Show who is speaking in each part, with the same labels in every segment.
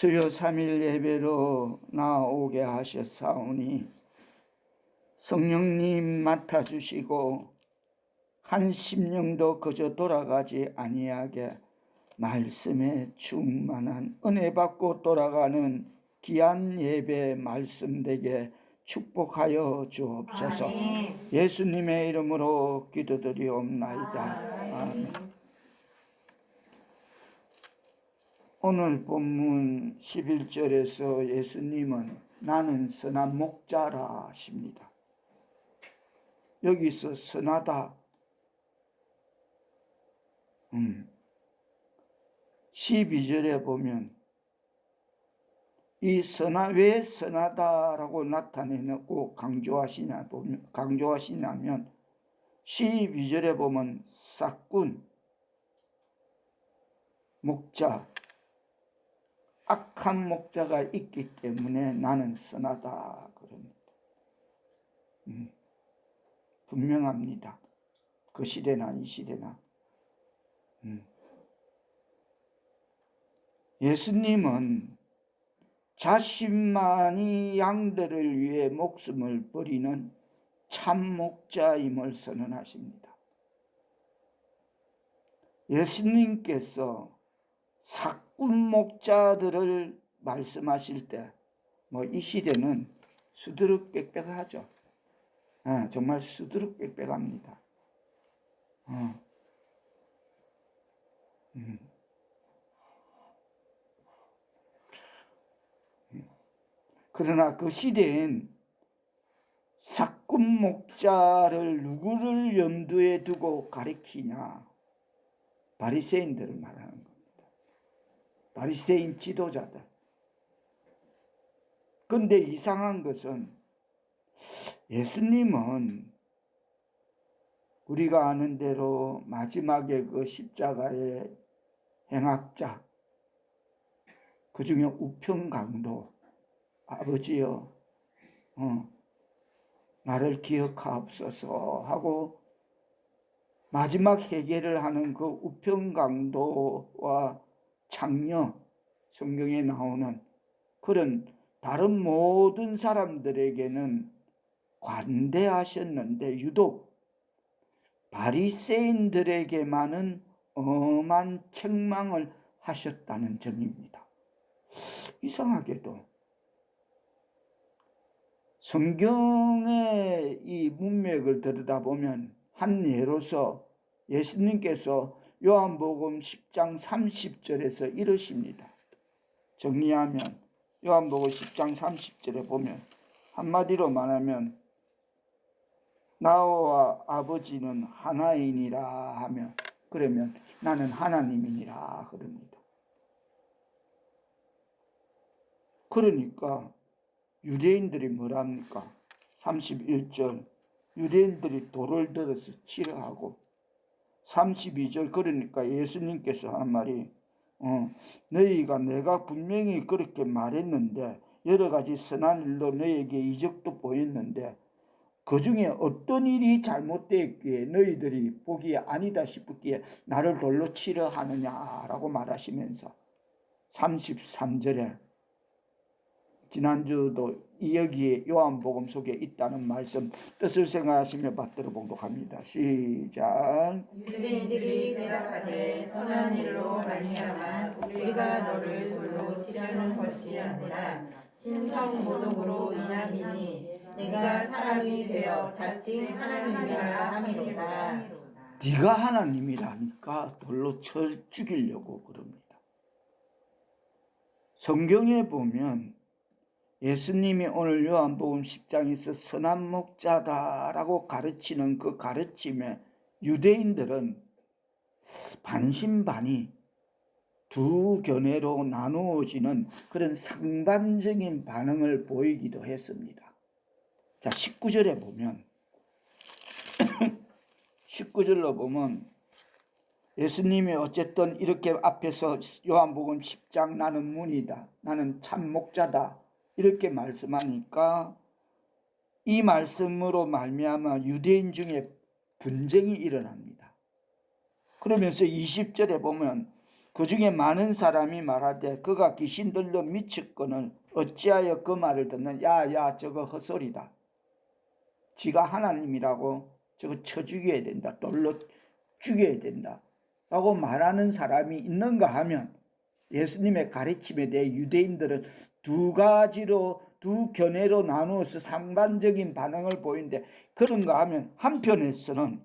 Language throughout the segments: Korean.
Speaker 1: 수요 3일 예배로 나오게 하셨사오니 성령님 맡아주시고 한 심령도 그저 돌아가지 아니하게 말씀에 충만한 은혜 받고 돌아가는 귀한 예배 말씀 되게 축복하여 주옵소서. 아멘. 예수님의 이름으로 기도드리옵나이다. 아멘. 오늘 본문 11절에서 예수님은 나는 선한 목자라 하십니다. 여기서 선하다. 12절에 보면 이 왜 선하다라고 나타내고 강조하시냐면 12절에 보면 싹군, 목자, 악한 목자가 있기 때문에 나는 선하다 그럽니다. 분명합니다. 그 시대나 이 시대나. 예수님은 자신만이 양들을 위해 목숨을 버리는 참 목자임을 선언하십니다. 예수님께서 삭군 목자들을 말씀하실 때 이 시대는 수두룩빽빽하죠. 정말 수두룩빽빽합니다. 그러나 그 시대엔 삭군 목자를 누구를 염두에 두고 가리키냐? 바리새인들을 말하는 겁니다. 바리새인 지도자들. 그런데 이상한 것은 예수님은 우리가 아는 대로 마지막에 그 십자가의 행악자, 그 중에 우편강도 아버지여 나를 기억하옵소서 하고 마지막 회개를 하는 그 우편강도와 창녀, 성경에 나오는 그런 다른 모든 사람들에게는 관대하셨는데 유독 바리새인들에게만은 엄한 책망을 하셨다는 점입니다. 이상하게도 성경의 이 문맥을 들여다보면 한 예로서 예수님께서 요한복음 10장 30절에서 이러십니다. 정리하면 요한복음 10장 30절에 보면 한마디로 말하면 나와 아버지는 하나이니라 하며 그러면 나는 하나님이니라 그럽니다. 그러니까 유대인들이 뭐랍니까? 31절 유대인들이 돌을 들어서 치려 하고 32절 그러니까 예수님께서 한 말이 너희가 내가 분명히 그렇게 말했는데 여러 가지 선한 일로 너희에게 이적도 보였는데 그 중에 어떤 일이 잘못되었기에 너희들이 보기에 아니다 싶었기에 나를 돌로 치려 하느냐라고 말하시면서 33절에 지난주도 여기에 요한복음 속에 있다는 말씀 뜻을 생각하시며 받들어 봉독합니다. 시작.
Speaker 2: 유대인들이 대답하되 선한 일로 말미암아 우리가 너를 돌로 치려는 것이 아니라 신성모독으로 인함이니 네가 사람이 되어 자칭 하나님이라 함이로다.
Speaker 1: 네가 하나님이라니까 돌로 쳐 죽이려고 그럽니다. 성경에 보면 예수님이 오늘 요한복음 10장에서 선한 목자다라고 가르치는 그 가르침에 유대인들은 반신반의 두 견해로 나누어지는 그런 상반적인 반응을 보이기도 했습니다. 자, 19절에 보면 19절로 보면 예수님이 어쨌든 이렇게 앞에서 요한복음 10장 나는 문이다. 나는 참 목자다. 이렇게 말씀하니까 이 말씀으로 말미암아 유대인 중에 분쟁이 일어납니다. 그러면서 20절에 보면 그 중에 많은 사람이 말하되 그가 귀신들로 미쳤거늘 어찌하여 그 말을 듣는. 야야, 저거 헛소리다. 지가 하나님이라고 저거 쳐 죽여야 된다, 돌로 죽여야 된다 라고 말하는 사람이 있는가 하면, 예수님의 가르침에 대해 유대인들은 두 가지로, 두 견해로 나누어서 상반적인 반응을 보이는데, 그런가 하면 한편에서는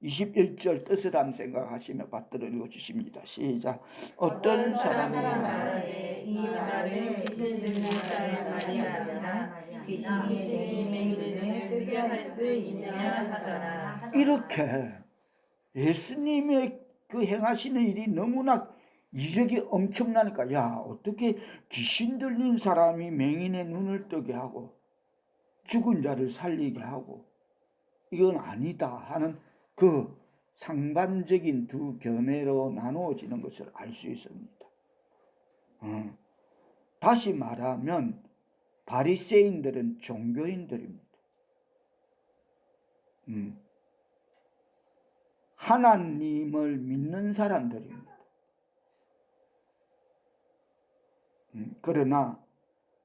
Speaker 1: 21절 뜻을 한번 생각하시며 받들어 읽어주십니다. 시작. 어떤 사람이
Speaker 2: 말하되 이 말은 귀신 들린 자의 말이 아니라 귀신의 눈을 뜨게 할 수 있느냐 하더라.
Speaker 1: 이렇게 예수님의 그 행하시는 일이 너무나 이적이 엄청나니까, 야, 어떻게 귀신 들린 사람이 맹인의 눈을 뜨게 하고 죽은 자를 살리게 하고, 이건 아니다 하는 그 상반적인 두 견해로 나누어지는 것을 알 수 있습니다. 다시 말하면 바리새인들은 종교인들입니다. 하나님을 믿는 사람들입니다. 그러나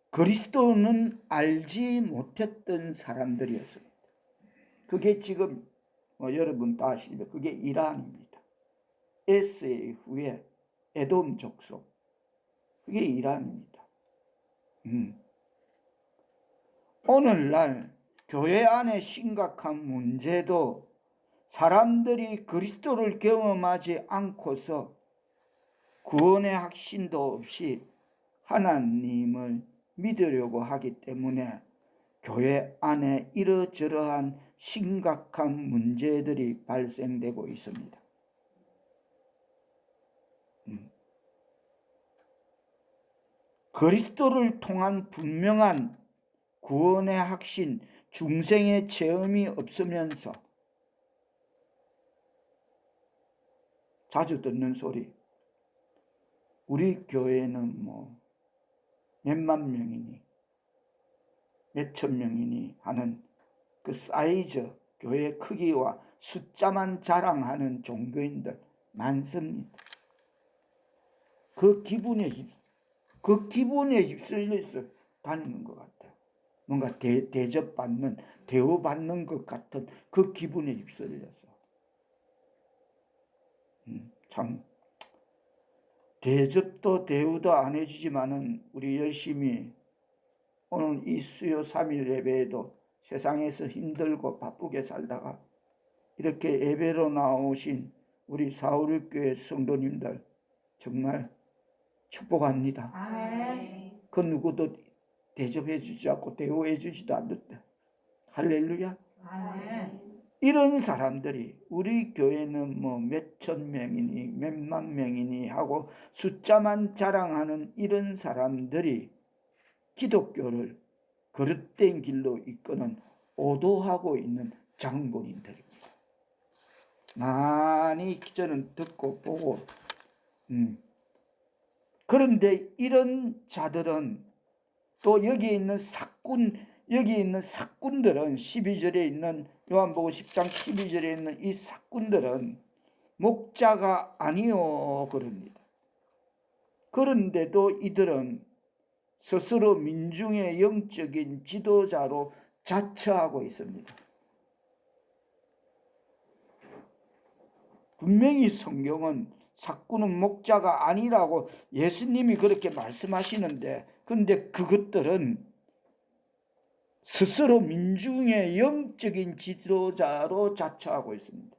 Speaker 1: 그리스도는 알지 못했던 사람들이었습니다. 그게 지금 여러분 다 아시지만 그게 이란입니다. 에스의 후에 에돔 족속, 그게 이란입니다. 오늘날 교회 안에 심각한 문제도 사람들이 그리스도를 경험하지 않고서 구원의 확신도 없이 하나님을 믿으려고 하기 때문에 교회 안에 이러저러한 심각한 문제들이 발생되고 있습니다. 그리스도를 통한 분명한 구원의 확신, 중생의 체험이 없으면서 자주 듣는 소리, 우리 교회는 뭐 몇만 명이니 몇천 명이니 하는 그 사이즈, 교회 크기와 숫자만 자랑하는 종교인들 많습니다. 그 기분에 휩쓸려서 다니는 것 같아요. 뭔가 대접받는, 대우받는 것 같은 그 기분에 휩쓸려서. 참 대접도 대우도 안 해주지만은 우리 열심히 오늘 이 수요 3일 예배에도 세상에서 힘들고 바쁘게 살다가 이렇게 예배로 나오신 우리 사우리교회 성도님들 정말 축복합니다.
Speaker 2: 아멘.
Speaker 1: 그 누구도 대접해 주지 않고 대우해 주지도 않는데, 할렐루야.
Speaker 2: 아멘.
Speaker 1: 이런 사람들이 우리 교회는 뭐 몇천 명이니 몇만 명이니 하고 숫자만 자랑하는 이런 사람들이 기독교를 거릇된 길로 이끄는 오도하고 있는 장본인들입니다. 많이 저는 듣고 보고 그런데 이런 자들은 또 여기 있는 사꾼들은 12절에 있는 요한복음 10장 12절에 있는 이 사꾼들은 목자가 아니요 그럽니다. 그런데도 이들은 스스로 민중의 영적인 지도자로 자처하고 있습니다. 분명히 성경은 사꾼은 목자가 아니라고 예수님이 그렇게 말씀하시는데, 근데 그것들은 스스로 민중의 영적인 지도자로 자처하고 있습니다.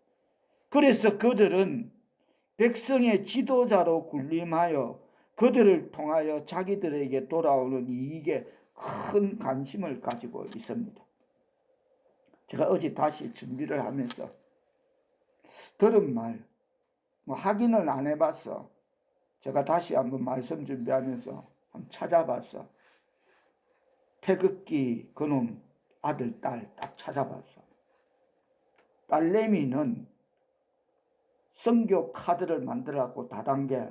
Speaker 1: 그래서 그들은 백성의 지도자로 군림하여 그들을 통하여 자기들에게 돌아오는 이익에 큰 관심을 가지고 있습니다. 제가 어제 다시 준비를 하면서 들은 말, 확인을 안 해봤어. 제가 다시 한번 말씀 준비하면서 한번 찾아봤어. 태극기 그놈 아들, 딸 딱 찾아봤어. 딸내미는 선교 카드를 만들어갖고 다단계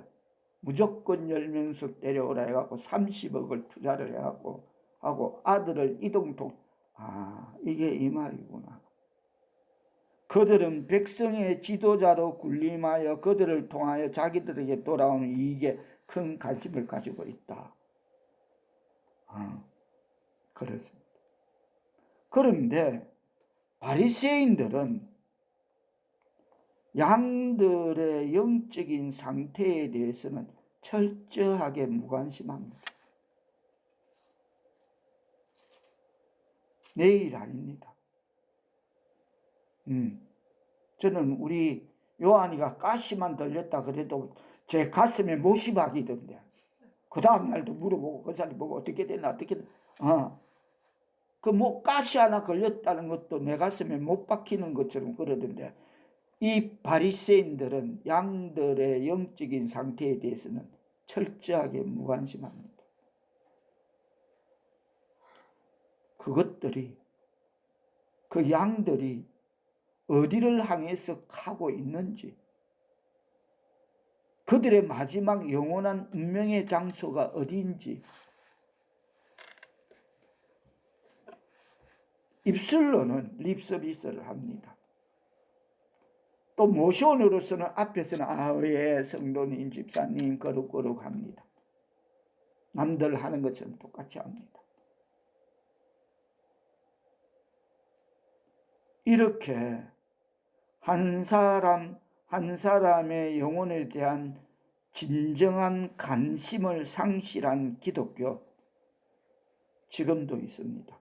Speaker 1: 무조건 10명씩 데려오라 해갖고 30억을 투자를 해갖고 하고 아들을 이동통, 이게 이 말이구나. 그들은 백성의 지도자로 군림하여 그들을 통하여 자기들에게 돌아오는 이익에 큰 관심을 가지고 있다. 그렇습니다. 그런데 바리새인들은 양들의 영적인 상태에 대해서는 철저하게 무관심합니다. 내 일 아닙니다. 저는 우리 요한이가 가시만 들렸다 그래도 제 가슴에 못이 박이던데, 그 다음날도 물어보고 그 사람이 보고 어떻게 됐나 어떻게 그 뭐 가시 하나 걸렸다는 것도 내 가슴에 못 박히는 것처럼 그러던데, 이 바리새인들은 양들의 영적인 상태에 대해서는 철저하게 무관심합니다. 그것들이, 그 양들이 어디를 향해서 가고 있는지, 그들의 마지막 영원한 운명의 장소가 어디인지 입술로는 립서비스를 합니다. 또 모션으로서는 앞에서는 예 성도님 집사님 거룩거룩 합니다. 남들 하는 것처럼 똑같이 합니다. 이렇게 한 사람 한 사람의 영혼에 대한 진정한 관심을 상실한 기독교, 지금도 있습니다.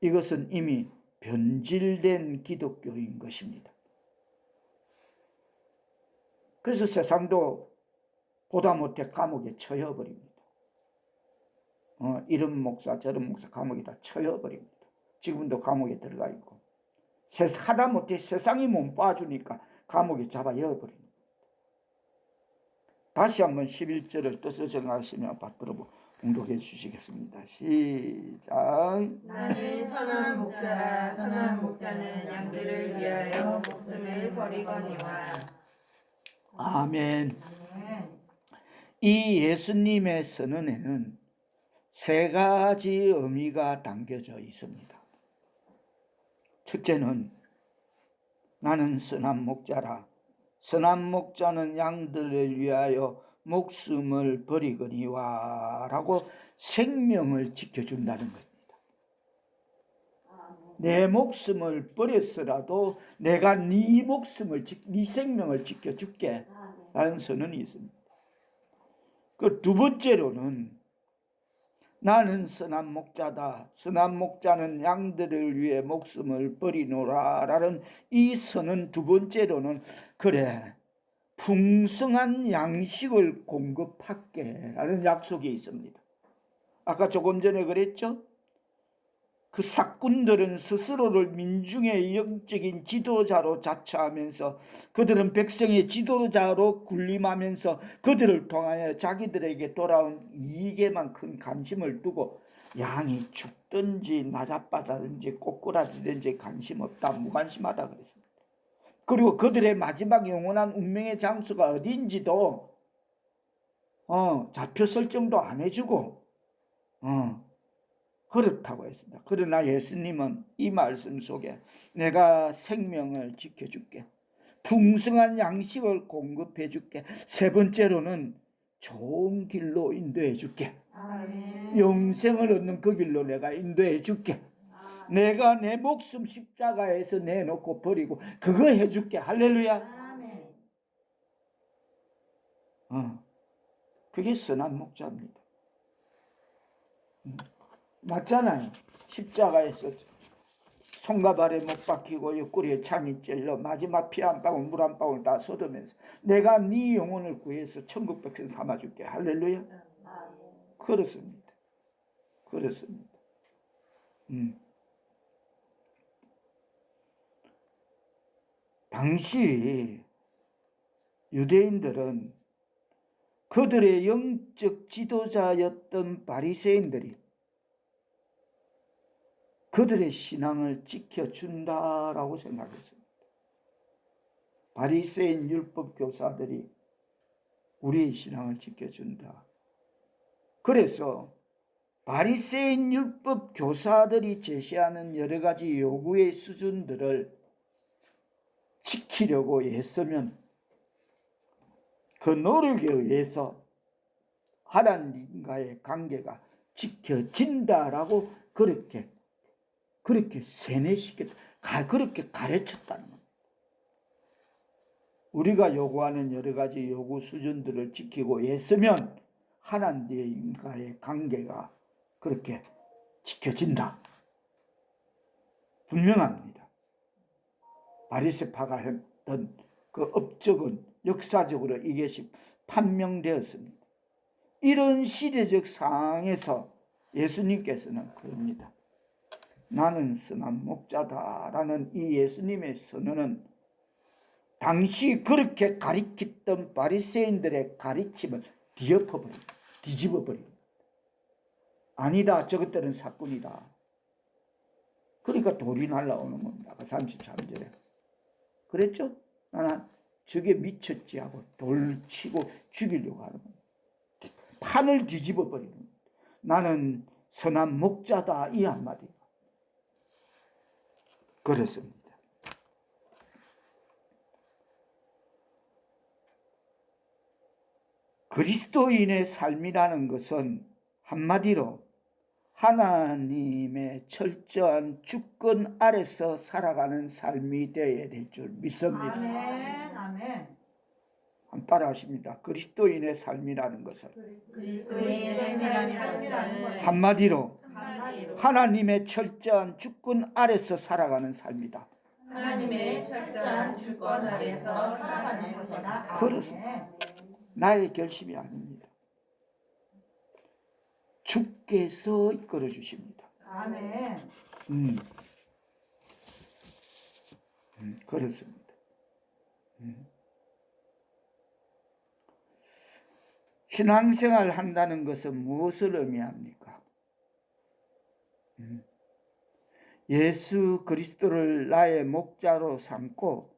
Speaker 1: 이것은 이미 변질된 기독교인 것입니다. 그래서 세상도 보다 못해 감옥에 처해버립니다. 이런 목사 저런 목사 감옥에 다 처해버립니다. 지금도 감옥에 들어가 있고, 하다 못해 세상이 못 봐주니까 감옥에 잡아 넣어버립니다. 다시 한번 11절을 뜻을 정하시며 받들어 봉독해 주시겠습니다. 시작.
Speaker 2: 나는 선한 목자라. 선한 목자는 양들을 위하여 목숨을 버리거니와.
Speaker 1: 아멘. 이 예수님의 선언에는 세 가지 의미가 담겨져 있습니다. 첫째는 나는 선한 목자라. 선한 목자는 양들을 위하여 목숨을 버리거니와 라고 생명을 지켜준다는 것입니다. 내 목숨을 버렸으라도 내가 네 목숨을, 네 생명을 지켜줄게 라는 선언이 있습니다. 그 두 번째로는 나는 선한 목자다. 선한 목자는 양들을 위해 목숨을 버리노라 라는 이 선언 두 번째로는, 그래 풍성한 양식을 공급할게 라는 약속이 있습니다. 아까 조금 전에 그랬죠? 그 삭군들은 스스로를 민중의 영적인 지도자로 자처하면서 그들은 백성의 지도자로 군림하면서 그들을 통하여 자기들에게 돌아온 이익에만 큰 관심을 두고 양이 죽든지 나자빠다든지 꼬꾸라지든지 관심 없다, 무관심하다 그랬습니다. 그리고 그들의 마지막 영원한 운명의 장소가 어디인지도 좌표 설정도 안 해주고 그렇다고 했습니다. 그러나 예수님은 이 말씀 속에 내가 생명을 지켜줄게, 풍성한 양식을 공급해 줄게, 세 번째로는 좋은 길로 인도해 줄게, 영생을 얻는 그 길로 내가 인도해 줄게, 내가 내 목숨 십자가에서 내놓고 버리고 그거 해줄게. 할렐루야. 그게 선한 목자입니다. 맞잖아요. 십자가에서 손과 발에 못 박히고 옆구리에 창이 찔러 마지막 피 한 방울 물 한 방울 다 쏟으면서 내가 네 영혼을 구해서 천국 백성 삼아줄게. 할렐루야. 그렇습니다. 그렇습니다. 당시 유대인들은 그들의 영적 지도자였던 바리새인들이 그들의 신앙을 지켜준다라고 생각했습니다. 바리새인 율법 교사들이 우리의 신앙을 지켜준다. 그래서 바리새인 율법 교사들이 제시하는 여러 가지 요구의 수준들을 지키려고 애쓰면 그 노력에 의해서 하나님과의 관계가 지켜진다라고 그렇게 세뇌시켰다. 그렇게 가르쳤다는 겁니다. 우리가 요구하는 여러 가지 요구 수준들을 지키고 애쓰면 하나님과의 관계가 그렇게 지켜진다. 분명합니다. 바리새파가 했던 그 업적은 역사적으로 이것이 판명되었습니다. 이런 시대적 상황에서 예수님께서는 그럽니다. 나는 선한 목자다라는 이 예수님의 선언은 당시 그렇게 가리켰던 바리새인들의 가르침을 뒤집어버립니다. 아니다, 저것들은 사꾼이다. 그러니까 돌이 날라오는 겁니다. 33절에 그랬죠? 나는 저게 미쳤지 하고 돌 치고 죽이려고 하는 겁니다. 판을 뒤집어버리는 겁니다. 나는 선한 목자다, 이 한마디가 그렇습니다. 그리스도인의 삶이라는 것은 한마디로 하나님의 철저한 주권 아래서 살아가는 삶이 되어야 될 줄 믿습니다.
Speaker 2: 아멘. 아멘.
Speaker 1: 한 따라 하십니다. 그리스도인의 삶이라는 것은
Speaker 2: 그리스도의 삶이라는 것은
Speaker 1: 한마디로 하나님의 철저한 주권 아래서 살아가는 삶이다.
Speaker 2: 하나님의 철저한 주권 아래서 살아가는 것이다.
Speaker 1: 그렇습니다. 나의 결심이 아닙니다. 주께서 이끌어 주십니다.
Speaker 2: 아멘.
Speaker 1: 그렇습니다. 신앙생활 한다는 것은 무엇을 의미합니까? 예수 그리스도를 나의 목자로 삼고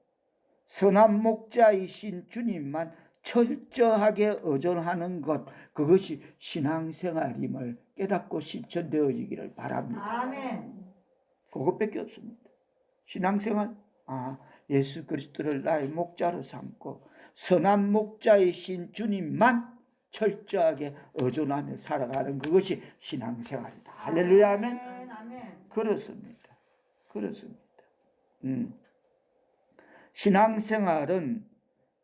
Speaker 1: 선한 목자이신 주님만 철저하게 의존하는 것, 그것이 신앙생활임을 깨닫고 실천되어지기를 바랍니다.
Speaker 2: 아멘.
Speaker 1: 그것밖에 없습니다. 신앙생활, 예수 그리스도를 나의 목자로 삼고 선한 목자이신 주님만 철저하게 의존하며 살아가는 그것이 신앙생활이다. 할렐루야, 아멘. 그렇습니다. 그렇습니다. 신앙생활은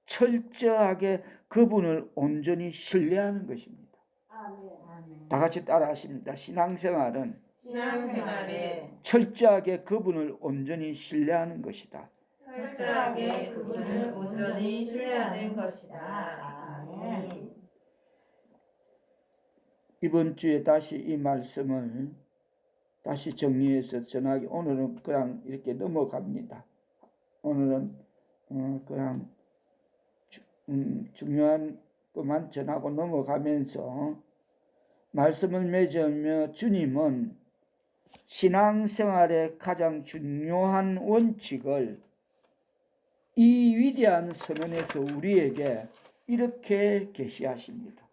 Speaker 1: 철저하게 그분을 온전히 신뢰하는 것입니다.
Speaker 2: 아멘.
Speaker 1: 다 같이 따라 하십니다. 신앙생활은
Speaker 2: 신앙생활에
Speaker 1: 철저하게 그분을 온전히 신뢰하는 것이다.
Speaker 2: 철저하게 그분을 온전히 신뢰하는 것이다. 아멘.
Speaker 1: 이번 주에 다시 이 말씀을 다시 정리해서 전하기, 오늘은 그냥 이렇게 넘어갑니다. 오늘은 그냥 중요한 것만 전하고 넘어가면서 말씀을 맺으며 주님은 신앙생활의 가장 중요한 원칙을 이 위대한 선언에서 우리에게 이렇게 계시하십니다.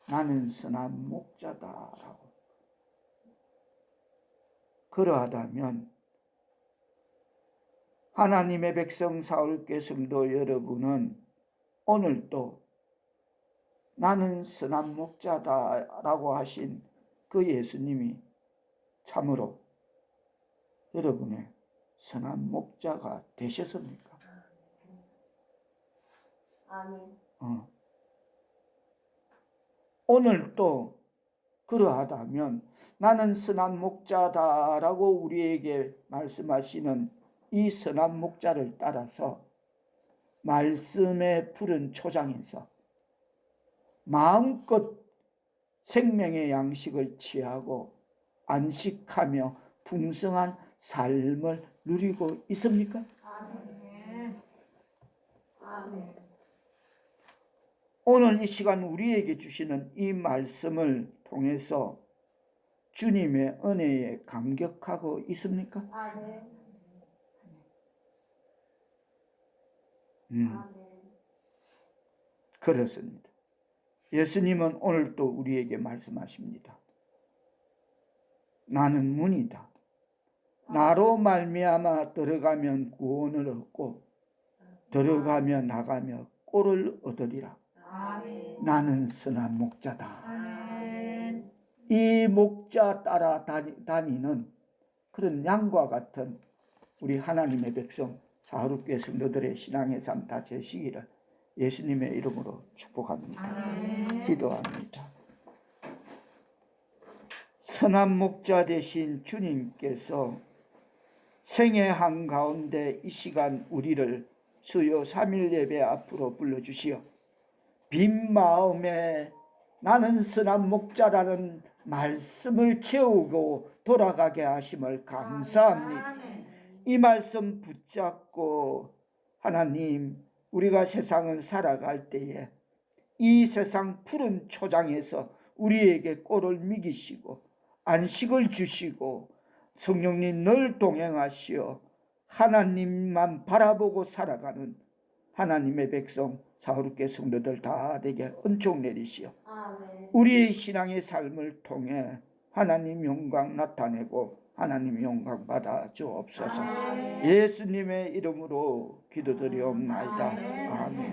Speaker 1: 나는 선한 목자다라고. 그러하다면 하나님의 백성 사울교회 성도 여러분은 오늘도 나는 선한 목자다라고 하신 그 예수님이 참으로 여러분의 선한 목자가 되셨습니까?
Speaker 2: 아멘.
Speaker 1: 오늘도 그러하다면 나는 선한 목자다라고 우리에게 말씀하시는 이 선한 목자를 따라서 말씀의 푸른 초장에서 마음껏 생명의 양식을 취하고 안식하며 풍성한 삶을 누리고 있습니까?
Speaker 2: 아멘. 아멘.
Speaker 1: 오늘 이 시간 우리에게 주시는 이 말씀을 통해서 주님의 은혜에 감격하고 있습니까?
Speaker 2: 아멘.
Speaker 1: 그렇습니다. 예수님은 오늘도 우리에게 말씀하십니다. 나는 문이다. 나로 말미암아 들어가면 구원을 얻고 들어가며 나가며 꼴을 얻으리라.
Speaker 2: 아멘.
Speaker 1: 나는 선한 목자다.
Speaker 2: 아멘.
Speaker 1: 이 목자 따라 다니는 그런 양과 같은 우리 하나님의 백성 사하루교회 성도들의 신앙의 삶 다 되시기를 예수님의 이름으로 축복합니다.
Speaker 2: 아멘.
Speaker 1: 기도합니다. 선한 목자 되신 주님께서 생애 한가운데 이 시간 우리를 수요 3일 예배 앞으로 불러주시어 빈 마음에 나는 선한 목자라는 말씀을 채우고 돌아가게 하심을 감사합니다. 이 말씀 붙잡고 하나님, 우리가 세상을 살아갈 때에 이 세상 푸른 초장에서 우리에게 꼴을 미기시고 안식을 주시고 성령님 늘 동행하시어 하나님만 바라보고 살아가는 하나님의 백성 사하루교회 성도들 다 되게 은총 내리시어 우리의 신앙의 삶을 통해 하나님 영광 나타내고 하나님 영광 받아 주옵소서. 예수님의 이름으로 기도드리옵나이다. 아멘.